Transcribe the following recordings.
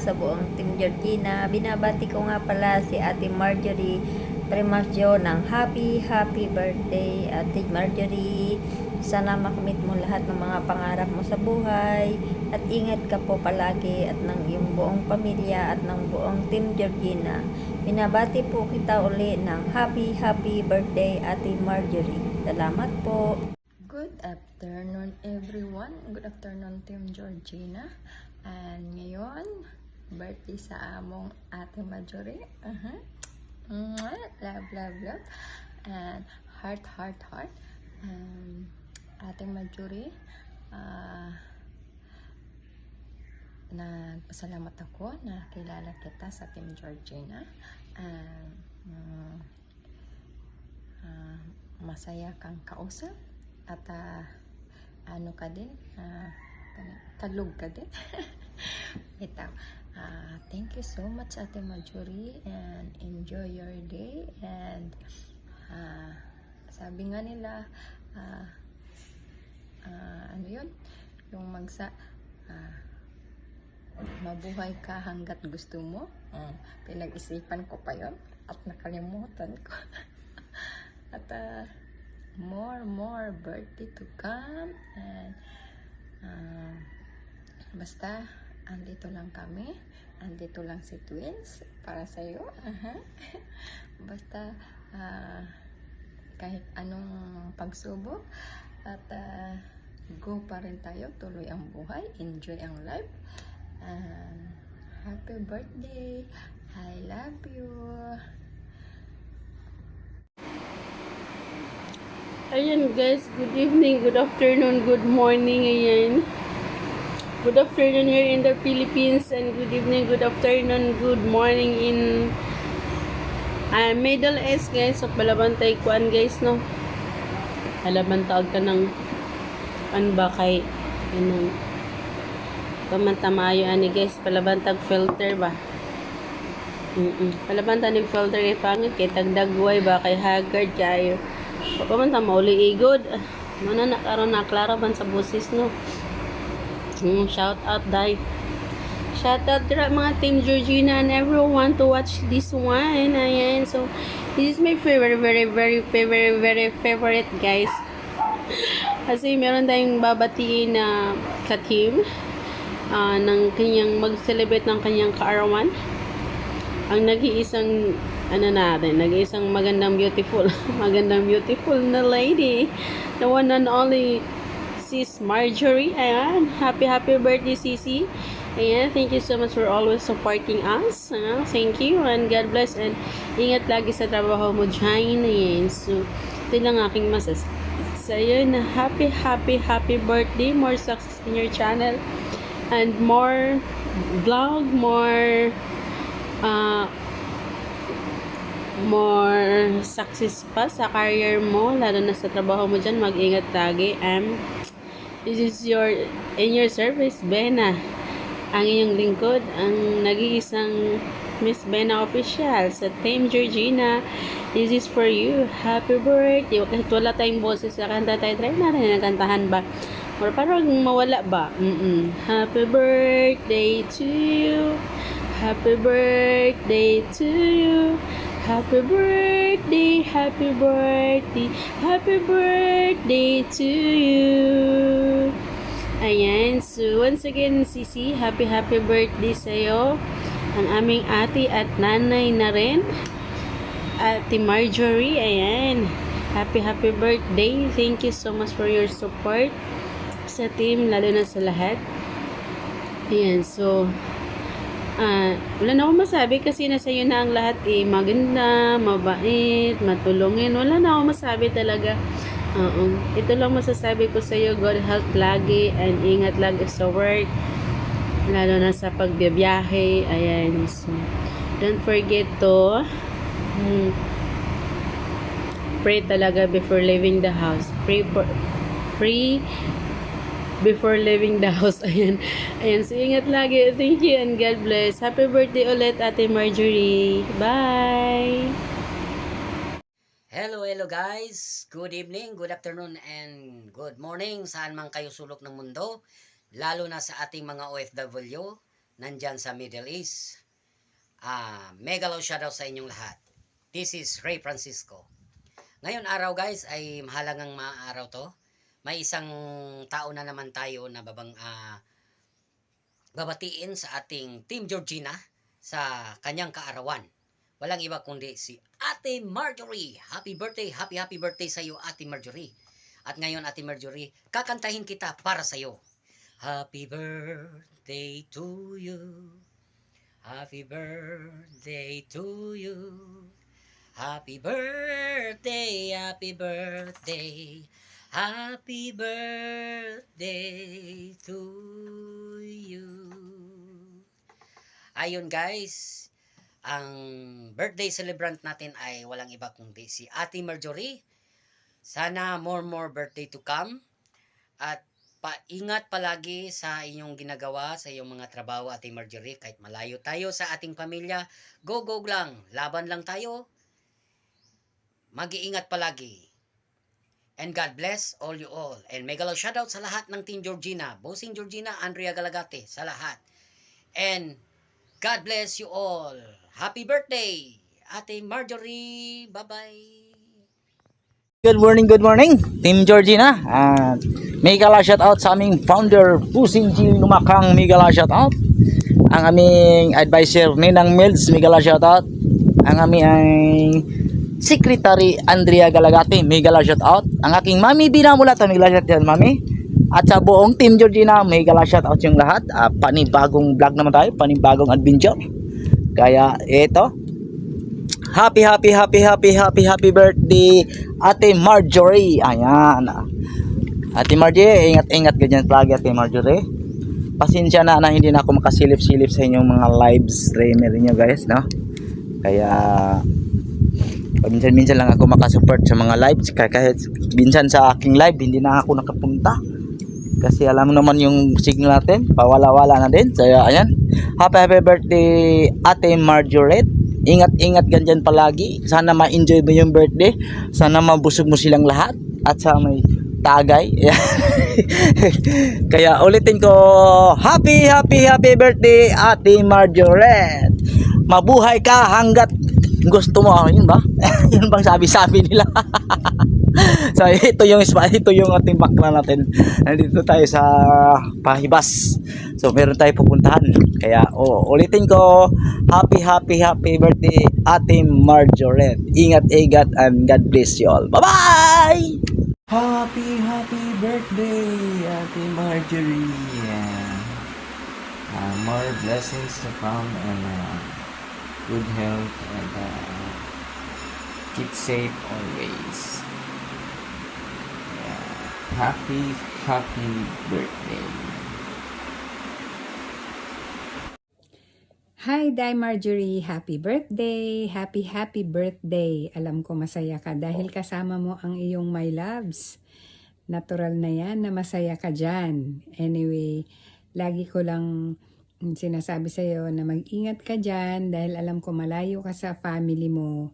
sa buong Team Georgina. Binabati ko nga pala si Ate Marjorie Premasyo ng happy birthday, Ate Marjorie. Sana makamit mo lahat ng mga pangarap mo sa buhay at ingat ka po palagi at ng iyong buong pamilya at ng buong Team Georgina. Binabati po kita uli ng happy birthday, Ate Marjorie. Salamat po. Good afternoon everyone. Good afternoon Team Georgina. And ngayon, birthday sa among Ate Marjorie. Love. And heart. And Ate Marjorie, nagpasalamat ako na kilala kita sa Team Georgina. And masaya kang kausap. At ano ka din, kalug ka din. Ito, thank you so much Ate Marjorie, and enjoy your day. And sabi nga nila, ano yun, yung mabuhay ka hanggat gusto mo. Pinag-isipan ko pa yun at nakalimutan ko. At more birthday to come. And basta andito lang kami, andito lang si Twins para sa'yo. Basta kahit anong pagsubok at go pa rin tayo, tuloy ang buhay, enjoy ang life. Happy birthday, I love you. Ayan guys, good evening, good afternoon, good morning, ayan. Good afternoon here in the Philippines, and good evening, good afternoon, good morning in Middle East guys. So palabantay kuan guys no. Palabantag ka ng ano ba kay ano pamantamayo ani guys, palabantag filter ba. Palabantag ng filter kay pangit kay tagdagway ba kay haggard kayo. Pagkamanta mauli igod. Mana na karon na klaro man sa busis no. Shout out dai. Shout out to mga Team Georgina and everyone to watch this one. Ayan. So this is my very favorite guys. Kasi meron tayong babatiin na ka-team ng kanyang mag-celebrate ng kanyang kaarawan. Ang nag-iisang nag-iisang magandang beautiful na lady, the one and only Sis Marjorie. Ayan, happy birthday Sisi. Ayan, thank you so much for always supporting us. Thank you and God bless, and ingat lagi sa trabaho mo dyan. Ayan, so ito lang aking masas sa iyo na happy birthday, more success in your channel and more vlog, more success pa sa career mo, lalo na sa trabaho mo dyan. Mag-ingat lagi. This is in your service, Bena, ang iyong lingkod, ang nag-iisang Miss Bena Official sa Team Georgina. This is for you. Happy birthday. Kahit wala tayong boses sa kanta tayo, try natin na kantahan ba, or parang mawala ba. Happy birthday to you. Happy birthday to you. Happy birthday to you. Ayan, so once again Sisi, happy birthday sa'yo. Ang aming ate at nanay na rin, Ate Marjorie. Ayan, happy birthday. Thank you so much for your support sa team, lalo na sa lahat. Ayan, so wala na akong masabi kasi nasa iyo na ang lahat maganda, mabait, matulungin. Wala na akong masabi talaga. Ito lang masasabi ko sa iyo, God help lagi and ingat lagi sa work, lalo na sa pagbibiyahe. Ayan, so don't forget to pray talaga before leaving the house. Pray before leaving the house. Ayan, so ingat lagi. Thank you and God bless. Happy birthday ulit Ate Marjorie. Bye. Hello guys. Good evening, good afternoon, and good morning saan man kayo sulok ng mundo, lalo na sa ating mga OFW nandyan sa Middle East. Mega love shoutout sa inyong lahat. This is Ray Francisco. Ngayon araw guys ay mahalagang araw to. May isang tao na naman tayo na babatiin sa ating Team Georgina sa kanyang kaarawan. Walang iba kundi si Ate Marjorie. Happy birthday sa iyo Ate Marjorie. At ngayon Ate Marjorie, kakantahin kita para sa iyo. Happy birthday to you. Happy birthday to you. Happy birthday, happy birthday. Happy birthday to you. Ayun guys, ang birthday celebrant natin ay walang iba kundi si Ate Marjorie. Sana more birthday to come. At paingat palagi sa inyong ginagawa, sa iyong mga trabaho, Ate Marjorie. Kahit malayo tayo sa ating pamilya, go lang. Laban lang tayo. Mag-iingat palagi. And God bless all you all. And mega love shoutout sa lahat ng Team Georgina. Bossing Georgina, Andrea Galagate, sa lahat. And God bless you all. Happy birthday, Ate Marjorie. Bye-bye. Good morning, Team Georgina. Mega la shout out sa aming founder, Pusing G Lumakang, mega la shout out. Ang aming advisor, Ninang Mills, mega la shout out. Ang aming Secretary, Andrea Galagati, mega la shout out. Ang aking Mami Binamulata, mega la shout out, Mami. At sa buong Team Georgina, mega la shout out yung lahat. Panibagong vlog naman tayo, panibagong adventure. Kaya ito, happy birthday Ate Marjorie. Ayan. Ate Marjorie, ingat ganyan palagi Ate Marjorie. Pasensya na hindi na ako makasilip-silip sa inyong mga live streamer niyo guys, no? Kaya minsan lang ako makasupport sa mga lives, kahit minsan sa aking live hindi na ako nakapunta. Kasi alam mo naman yung signal natin, pawala-wala na din. So ayan. Happy birthday Ate Marjorie. Ingat ganyan palagi. Sana ma-enjoy mo yung birthday. Sana mabusog mo silang lahat. At sa may tagay. Kaya ulitin ko, happy birthday Ate Marjorie. Mabuhay ka hanggat gusto mo. Yun ba? Yun bang sabi nila? So ito yung ating bakla natin. Nandito tayo sa Pahibas. So meron tayo pupuntahan. Kaya ulitin ko, happy birthday Ate Marjorie. Ingat and God bless you all. Bye-bye! Happy birthday Ate Marjorie. More blessings to come and good health and keep safe always. Happy birthday. Hi, Di Marjorie. Happy birthday. Happy birthday. Alam ko masaya ka dahil kasama mo ang iyong my loves. Natural na yan na masaya ka dyan. Anyway, lagi ko lang sinasabi sa iyo na mag-ingat ka dyan dahil alam ko malayo ka sa family mo.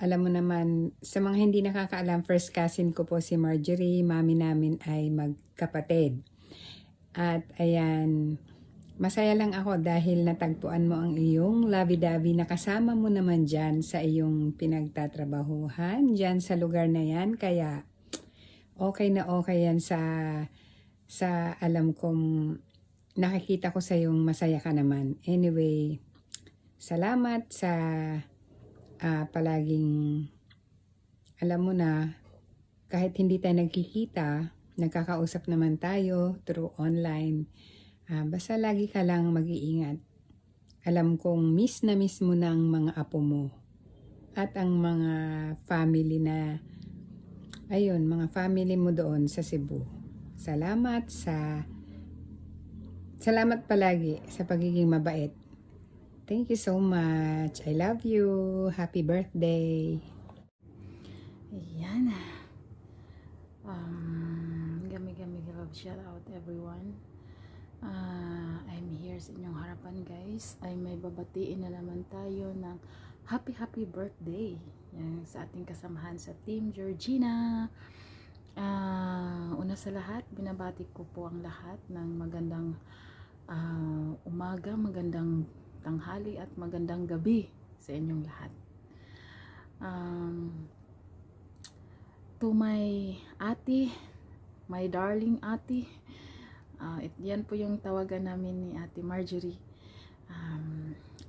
Alam mo naman, sa mga hindi nakakaalam, first cousin ko po si Marjorie. Mami namin ay magkapatid. At ayan, masaya lang ako dahil natagpuan mo ang iyong lovey-dovey na kasama mo naman dyan sa iyong pinagtatrabahuhan, dyan sa lugar na yan. Kaya okay yan sa alam kong nakikita ko sa iyong masaya ka naman. Anyway, salamat sa palaging, alam mo na, kahit hindi tayo nagkikita, nagkakausap naman tayo through online. Basta lagi ka lang mag-iingat. Alam kong miss na miss mo ng mga apo mo. At ang mga family na, ayun, mga family mo doon sa Cebu. Salamat palagi sa pagiging mabait. Thank you so much. I love you. Happy birthday. Ayan. Gami love shout out everyone. I'm here sa inyong harapan guys. Ay may babatiin na naman tayo ng happy birthday. Yan, sa ating kasamahan sa Team Georgina. Una sa lahat, binabati ko po ang lahat ng magandang umaga, magandang tanghali at magandang gabi sa inyong lahat. To my ate, my darling ate, yan po yung tawagan namin ni Ate Marjorie.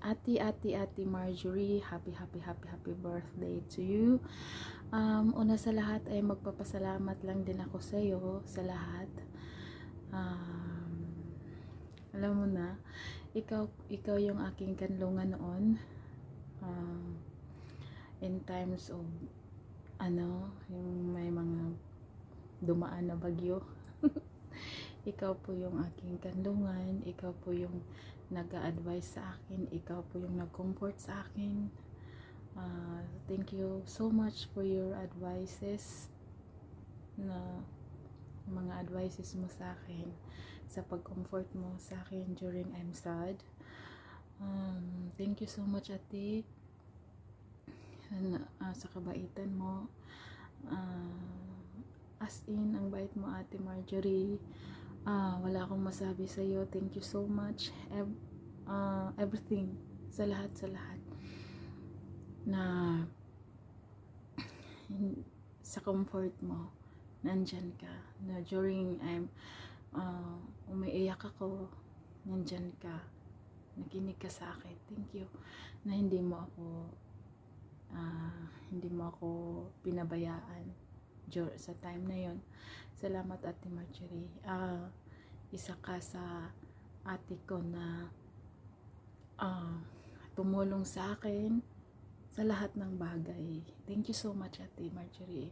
Ate Marjorie, happy birthday to you. Una sa lahat ay magpapasalamat lang din ako sa iyo sa lahat. Alam mo na, ikaw yung aking kanlungan noon, in times of yung may mga dumaan na bagyo. Ikaw po yung aking kanlungan, ikaw po yung nag-a-advise sa akin, ikaw po yung nag-comfort sa akin. Thank you so much for your advices, na mga advices mo sa akin, sa pag-comfort mo sa akin during I'm sad. Thank you so much, ate, sa kabaitan mo. As in, ang bait mo, Ate Marjorie. Wala akong masabi sa iyo. Thank you so much. Everything, sa lahat na sa comfort mo, nandyan ka. Na during umiiyak ako, nandyan ka. Nakinig ka sa akin. Thank you na hindi mo ako pinabayaan sa time na yon. Salamat, Ate Marjorie. Isa ka sa ate ko na tumulong sa akin sa lahat ng bagay. Thank you so much, Ate Marjorie.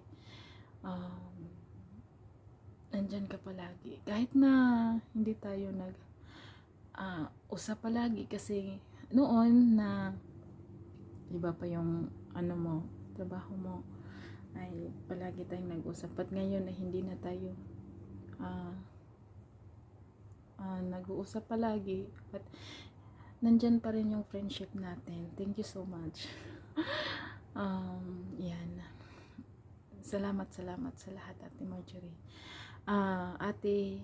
Nandyan ka palagi. Kahit na hindi tayo usap palagi, kasi noon na iba pa yung trabaho mo, ay palagi tayong nag-usap. At ngayon ay hindi na tayo nag-uusap palagi, but nandyan pa rin yung friendship natin. Thank you so much. Yan. Salamat sa lahat, Ate Marjorie. Ate,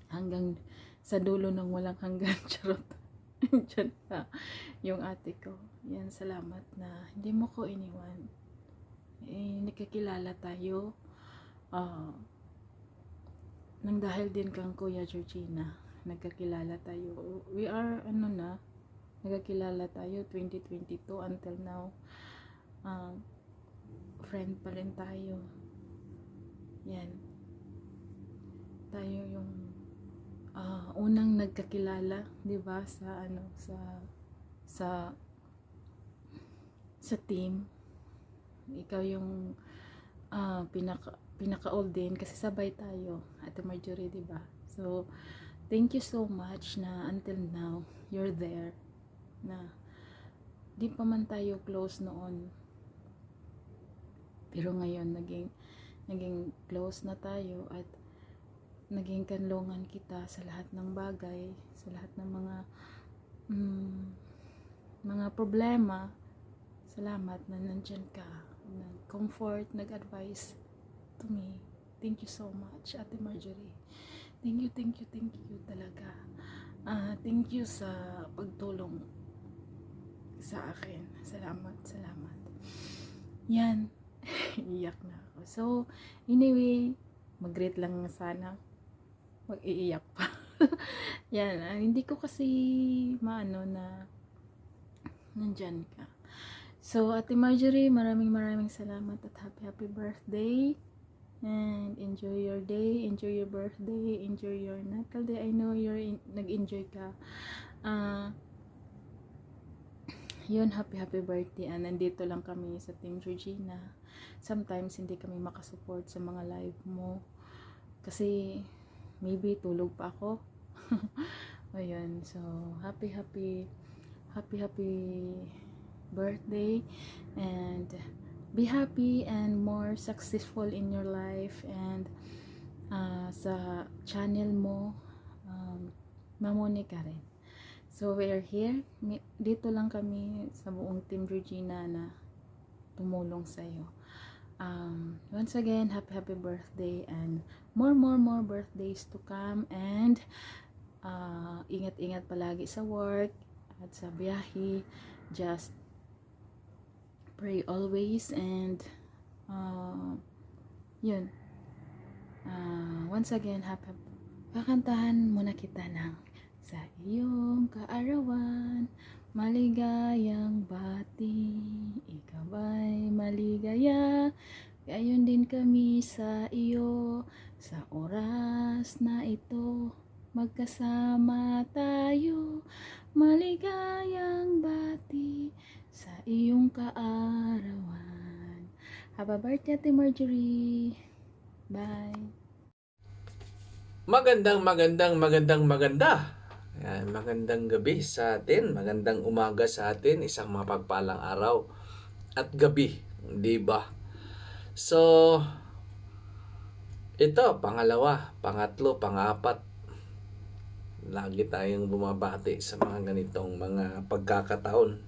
hanggang sa dulo ng walang hanggan, charot. Diyan pa yung ate ko. Yan, salamat na hindi mo ko iniwan. Nakakilala tayo nang dahil din kang Kuya Georgina. Nagkakilala tayo. We are nagkakilala tayo 2022 until now. Friend pa rin tayo. Yan. Tayo yung unang nagkakilala, 'di ba, sa team. Ikaw yung pinaka-old din kasi sabay tayo, Ate Marjorie, 'di ba? So, thank you so much na until now you're there. Na di pa man tayo close noon, pero ngayon naging close na tayo at naging kanlungan kita sa lahat ng bagay, sa lahat ng mga problema. Salamat na nandyan ka, nag-comfort, nag-advise to me. Thank you so much, Ate Marjorie. Thank you talaga. Thank you sa pagtulong sa akin. Salamat. Yan. Iyak na ako. So, anyway, mag-greet lang sana. Mag-iiyak pa. Yan, hindi ko kasi maano na nandyan ka. So, Ate Marjorie, maraming salamat at happy birthday. And enjoy your day, enjoy your birthday, enjoy your natal day. I know nag-enjoy ka. Yun, happy birthday. Nandito lang kami sa Team Georgina. Sometimes hindi kami makasupport sa mga live mo kasi maybe tulog pa ako. Ayun, so happy birthday, and be happy and more successful in your life, and sa channel mo, mamuni ka rin. So we are here, dito lang kami sa buong Team Georgina na tumulong sa'yo. Once again, happy birthday, and more birthdays to come, and ingat-ingat palagi sa work at sa biyahe. Just pray always, and yun. Once again, kakantahan muna kita ng Sa iyong kaarawan, maligayang bati, ikaw ay maligaya, gayon din kami sa iyo, sa oras na ito, magkasama tayo, maligayang bati, sa iyong kaarawan. Happy birthday, Ate Marjorie! Bye! Magandang Ayan, magandang gabi sa atin, magandang umaga sa atin, isang mapagpalang araw at gabi, di ba? So, ito, pangalawa, pangatlo, pangapat, lagi tayong bumabati sa mga ganitong mga pagkakataon.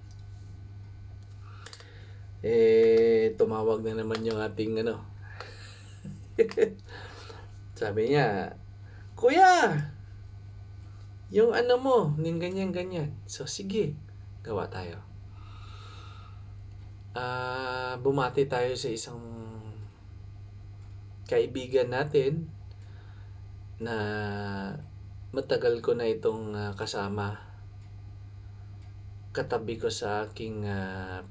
Tumawag na naman yung ating sabi niya, Kuya, yung mo, ning ganyan. So, sige, gawa tayo. Bumati tayo sa isang kaibigan natin na matagal ko na itong kasama. Katabi ko sa aking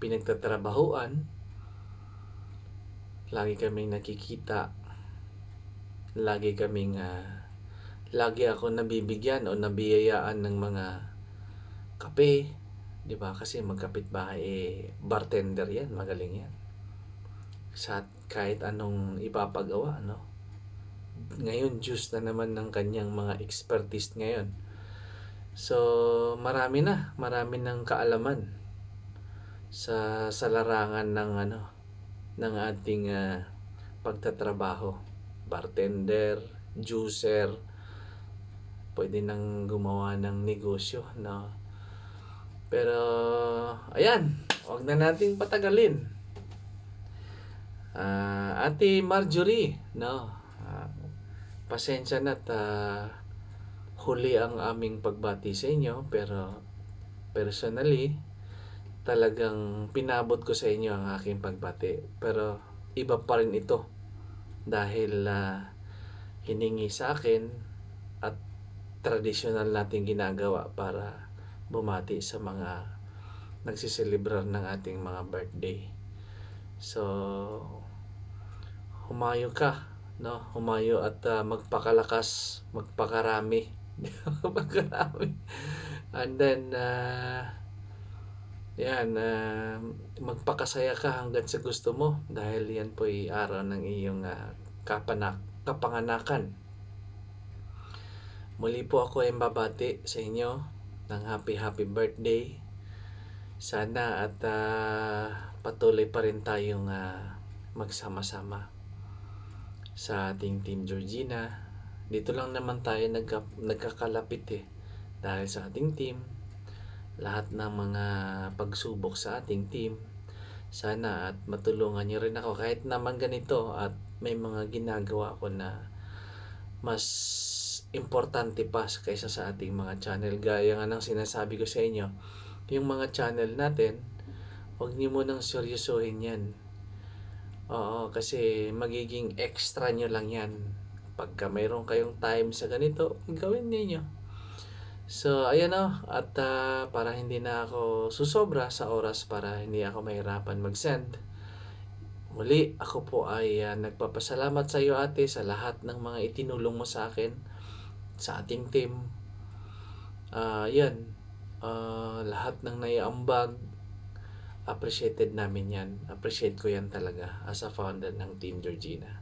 pinagtatrabahuan. Lagi kaming nakikita. Lagi ako nabibigyan o nabiyayaan ng mga kape, di ba? Kasi magkapitbahay, bartender yan, magaling yan. Sa kahit anong ipapagawa, no? Ngayon, juice na naman ng kanyang mga expertise ngayon. So, marami ng kaalaman sa larangan ng ating pagtatrabaho. Bartender, juicer, pwede nang gumawa ng negosyo, no? Pero, ayan, huwag na nating patagalin. Ate Marjorie, no? Pasensya na't huli ang aming pagbati sa inyo, pero personally, talagang pinabot ko sa inyo ang aking pagbati. Pero, iba pa rin ito dahil hiningi sa akin at tradisyonal nating ginagawa para bumati sa mga nagsiselebrar ng ating mga birthday. So, humayo ka, no? Humayo at magpakalakas, magpakarami. Magpakarami. And then, magpakasaya ka hanggang sa gusto mo dahil yan po'y araw ng iyong kapanganakan. Muli po ako ay babati sa inyo ng happy birthday. Sana at patuloy pa rin tayong magsama-sama sa ating Team Georgina. Dito lang naman tayo nagkakalapit dahil sa ating team, lahat ng mga pagsubok sa ating team, sana at matulungan niyo rin ako kahit naman ganito at may mga ginagawa ko na mas importante pa kaysa sa ating mga channel. Gaya nga ng sinasabi ko sa inyo, yung mga channel natin, huwag niyo munang seryosohin yan. Oo, kasi magiging extra nyo lang yan. Pagka mayroon kayong time sa ganito, gawin ninyo. So, ayan at para hindi na ako susobra sa oras, para hindi ako mahirapan mag-send. Muli, ako po ay nagpapasalamat sa iyo, ate, sa lahat ng mga itinulong mo sa akin, sa ating team. Lahat ng naiambag, appreciated namin yan. Appreciate ko yan talaga as a founder ng Team Georgina.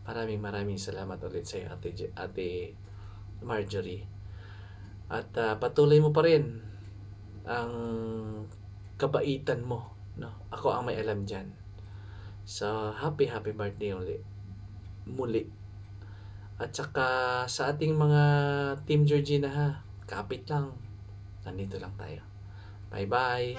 Maraming salamat ulit sa iyo, ate Marjorie. At patuloy mo pa rin ang kabaitan mo, no? Ako ang may alam dyan. So, happy birthday muli. At saka sa ating mga Team Georgina, kapit lang. Nandito lang tayo. Bye-bye!